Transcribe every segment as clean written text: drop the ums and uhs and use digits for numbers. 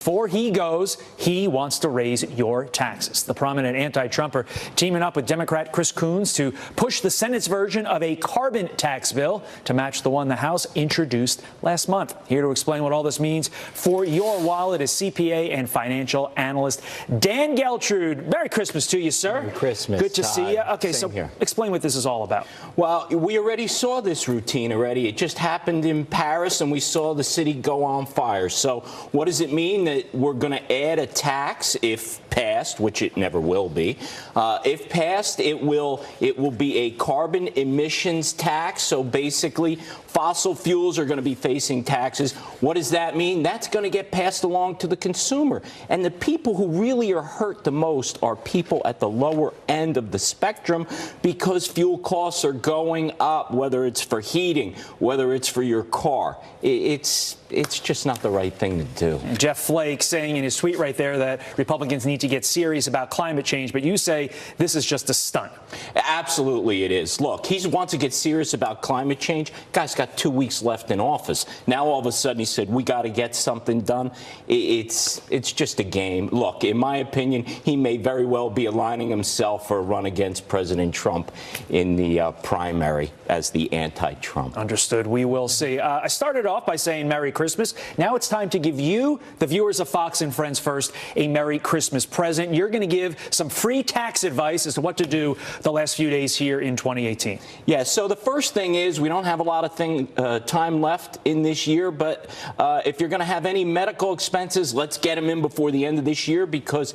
Before he goes, he wants to raise your taxes. The prominent anti-Trumper teaming up with Democrat Chris Coons to push the Senate's version of a carbon tax bill to match the one the House introduced last month. Here to explain what all this means for your wallet is CPA and financial analyst Dan Geltrude. Merry Christmas to you, sir. Merry Christmas. Good to see you. Okay, Same so here. Explain what this is all about. Well, we already saw this routine already. It just happened in Paris, and we saw the city go on fire. So what does it mean? That we're going to add a tax if passed, which it never will be. If passed, it will be a carbon emissions tax. So basically, fossil fuels are going to be facing taxes. What does that mean? That's going to get passed along to the consumer. And the people who really are hurt the most are people at the lower end of the spectrum, because fuel costs are going up, whether it's for heating, whether it's for your car. It's just not the right thing to do. And Jeff Flake saying in his tweet right there that Republicans need to get serious about climate change, but you say this is just a stunt. Absolutely it is. Look, he wants to get serious about climate change. Guy's got 2 weeks left in office. Now all of a sudden he said we got to get something done. It's just a game. Look, in my opinion, he may very well be aligning himself for a run against President Trump in the primary as the anti-Trump. Understood. We will see. I started off by saying Merry Christmas. Now it's time to give you, the viewers of Fox and Friends First, a Merry Christmas present. You're going to give some free tax advice as to what to do the last few days here in 2018. Yeah, so the first thing is we don't have a lot of time left in this year, but if you're going to have any medical expenses, let's get them in before the end of this year, because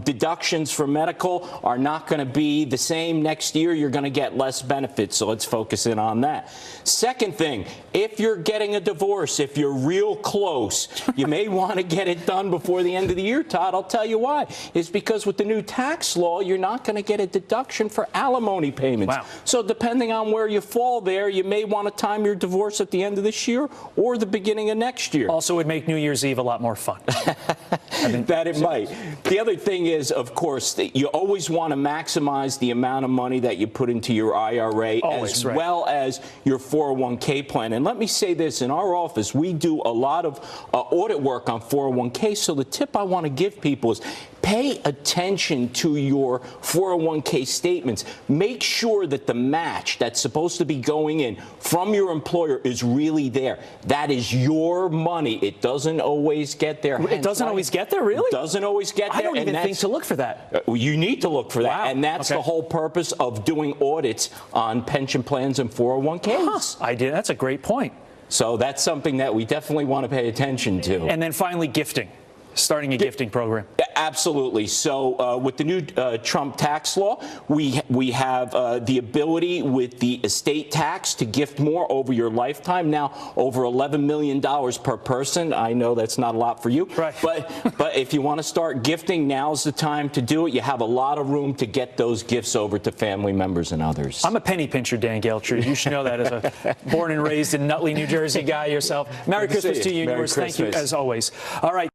deductions for medical are not going to be the same next year. You're going to get less benefits, so let's focus in on that. Second thing, if you're getting a divorce, if you're real close, you may want to get it done before the end of the year, Todd. I'll tell you why. It's because with the new tax law, you're not going to get a deduction for alimony payments. Wow. So depending on where you fall there, you may want to time your divorce at the end of this year or the beginning of next year. Also would make New Year's Eve a lot more fun. That it might. The other thing is, of course, that you always want to maximize the amount of money that you put into your IRA, as well as your 401k plan. And let me say this, in our office, we do a lot of audit work on 401k. So the tip I want to give people is pay attention to your 401k statements. Make sure that the match that's supposed to be going in from your employer is really there. That is your money. It doesn't always get there. It doesn't always get there, really? It doesn't always get there. I don't even think to look for that. You need to look for that. Wow. And that's the whole purpose of doing audits on pension plans and 401ks. I did. That's a great point. So that's something that we definitely want to pay attention to. And then finally, gifting. Starting a gifting program. Absolutely. So with the new Trump tax law, we have the ability with the estate tax to gift more over your lifetime. Now, over $11 million per person. I know that's not a lot for you. Right. But if you want to start gifting, now's the time to do it. You have a lot of room to get those gifts over to family members and others. I'm a penny pincher, Dan Geltrude. You should know that as a born and raised in Nutley, New Jersey guy yourself. Merry Christmas to you and yours. Thank you, as always. All right.